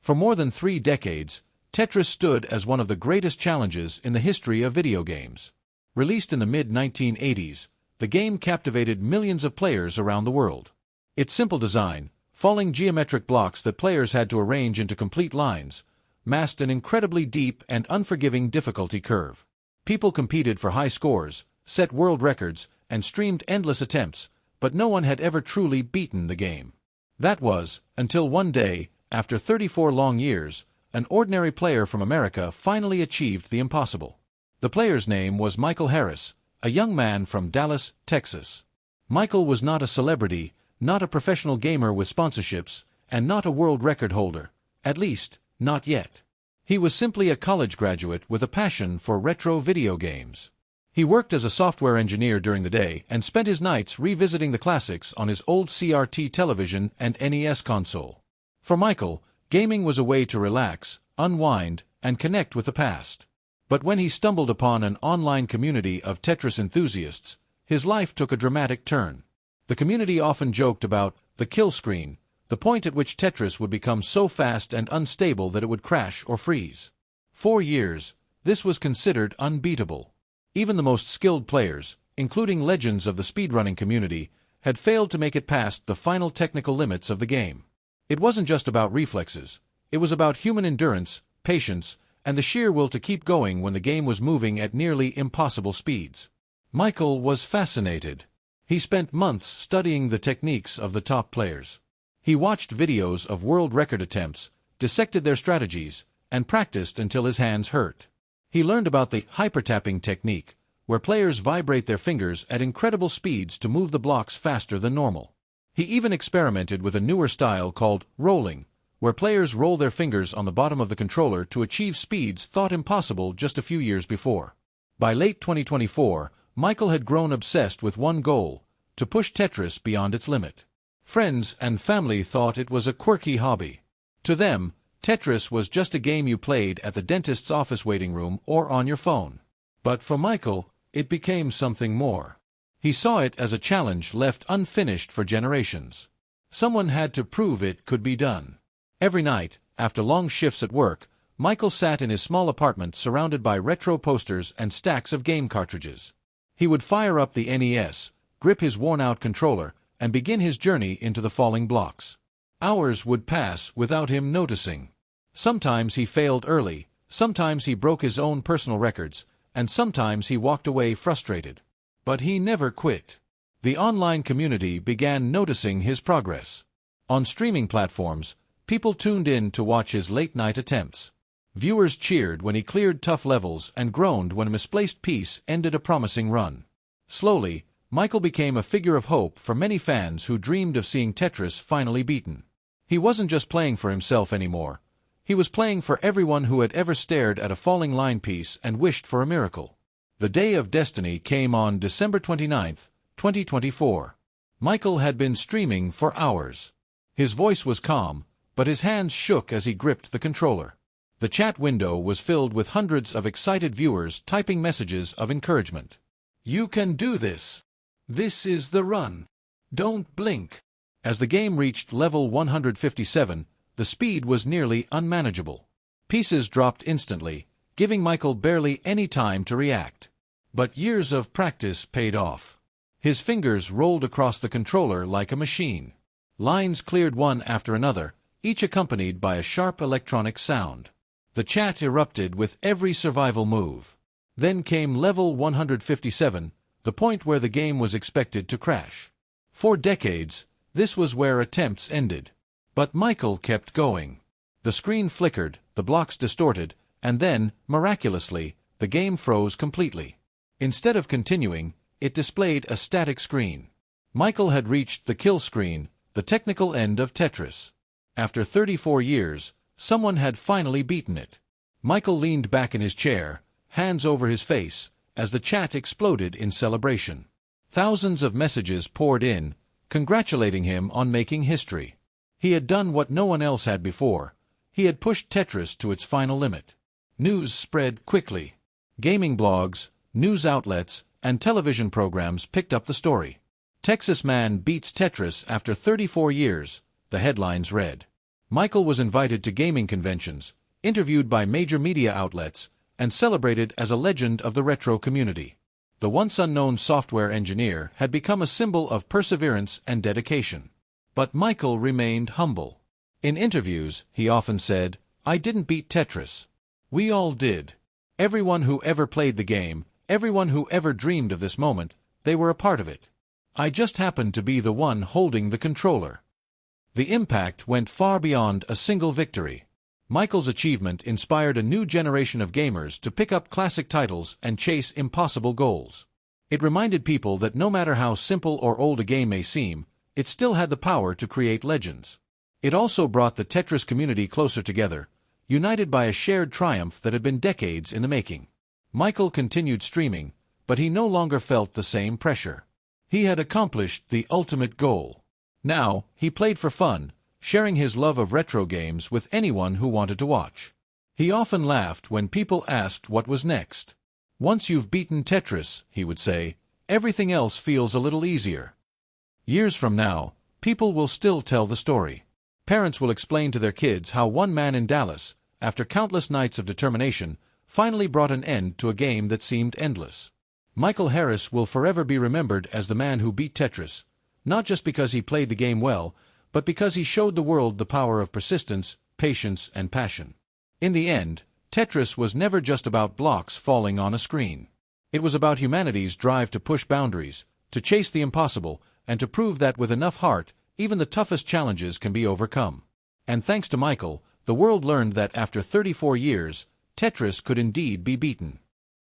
For more than 3 decades, Tetris stood as one of the greatest challenges in the history of video games. Released in the mid-1980s, the game captivated millions of players around the world. Its simple design, falling geometric blocks that players had to arrange into complete lines, masked an incredibly deep and unforgiving difficulty curve. People competed for high scores, set world records, and streamed endless attempts, but no one had ever truly beaten the game. That was, until one day, after 34 long years, an ordinary player from America finally achieved the impossible. The player's name was Michael Harris, a young man from Dallas, Texas. Michael was not a celebrity, not a professional gamer with sponsorships, and not a world record holder, at least, not yet. He was simply a college graduate with a passion for retro video games. He worked as a software engineer during the day and spent his nights revisiting the classics on his old CRT television and NES console. For Michael, gaming was a way to relax, unwind, and connect with the past. But when he stumbled upon an online community of Tetris enthusiasts, his life took a dramatic turn. The community often joked about the kill screen, the point at which Tetris would become so fast and unstable that it would crash or freeze. For years, this was considered unbeatable. Even the most skilled players, including legends of the speedrunning community, had failed to make it past the final technical limits of the game. It wasn't just about reflexes. It was about human endurance, patience, and the sheer will to keep going when the game was moving at nearly impossible speeds. Michael was fascinated. He spent months studying the techniques of the top players. He watched videos of world record attempts, dissected their strategies, and practiced until his hands hurt. He learned about the hypertapping technique, where players vibrate their fingers at incredible speeds to move the blocks faster than normal. He even experimented with a newer style called rolling, where players roll their fingers on the bottom of the controller to achieve speeds thought impossible just a few years before. By late 2024, Michael had grown obsessed with one goal: to push Tetris beyond its limit. Friends and family thought it was a quirky hobby. To them, Tetris was just a game you played at the dentist's office waiting room or on your phone. But for Michael, it became something more. He saw it as a challenge left unfinished for generations. Someone had to prove it could be done. Every night, after long shifts at work, Michael sat in his small apartment surrounded by retro posters and stacks of game cartridges. He would fire up the NES, grip his worn-out controller, and begin his journey into the falling blocks. Hours would pass without him noticing. Sometimes he failed early, sometimes he broke his own personal records, and sometimes he walked away frustrated. But he never quit. The online community began noticing his progress. On streaming platforms, people tuned in to watch his late-night attempts. Viewers cheered when he cleared tough levels and groaned when a misplaced piece ended a promising run. Slowly, Michael became a figure of hope for many fans who dreamed of seeing Tetris finally beaten. He wasn't just playing for himself anymore. He was playing for everyone who had ever stared at a falling line piece and wished for a miracle. The day of destiny came on December 29, 2024. Michael had been streaming for hours. His voice was calm, but his hands shook as he gripped the controller. The chat window was filled with hundreds of excited viewers typing messages of encouragement. "You can do this. This is the run. Don't blink." As the game reached level 157, the speed was nearly unmanageable. Pieces dropped instantly, giving Michael barely any time to react. But years of practice paid off. His fingers rolled across the controller like a machine. Lines cleared one after another, each accompanied by a sharp electronic sound. The chat erupted with every survival move. Then came level 157, the point where the game was expected to crash. For decades, this was where attempts ended. But Michael kept going. The screen flickered, the blocks distorted, and then, miraculously, the game froze completely. Instead of continuing, it displayed a static screen. Michael had reached the kill screen, the technical end of Tetris. After 34 years, someone had finally beaten it. Michael leaned back in his chair, hands over his face, as the chat exploded in celebration. Thousands of messages poured in, congratulating him on making history. He had done what no one else had before. He had pushed Tetris to its final limit. News spread quickly. Gaming blogs, news outlets, and television programs picked up the story. "Texas man beats Tetris after 34 years," the headlines read. Michael was invited to gaming conventions, interviewed by major media outlets, and celebrated as a legend of the retro community. The once unknown software engineer had become a symbol of perseverance and dedication. But Michael remained humble. In interviews, he often said, "I didn't beat Tetris. We all did. Everyone who ever played the game, everyone who ever dreamed of this moment, they were a part of it. I just happened to be the one holding the controller." The impact went far beyond a single victory. Michael's achievement inspired a new generation of gamers to pick up classic titles and chase impossible goals. It reminded people that no matter how simple or old a game may seem, it still had the power to create legends. It also brought the Tetris community closer together, united by a shared triumph that had been decades in the making. Michael continued streaming, but he no longer felt the same pressure. He had accomplished the ultimate goal. Now, he played for fun, sharing his love of retro games with anyone who wanted to watch. He often laughed when people asked what was next. "Once you've beaten Tetris," he would say, "everything else feels a little easier." Years from now, people will still tell the story. Parents will explain to their kids how one man in Dallas, after countless nights of determination, finally brought an end to a game that seemed endless. Michael Harris will forever be remembered as the man who beat Tetris, not just because he played the game well, but because he showed the world the power of persistence, patience, and passion. In the end, Tetris was never just about blocks falling on a screen. It was about humanity's drive to push boundaries, to chase the impossible, and to prove that with enough heart, even the toughest challenges can be overcome. And thanks to Michael, the world learned that after 34 years, Tetris could indeed be beaten.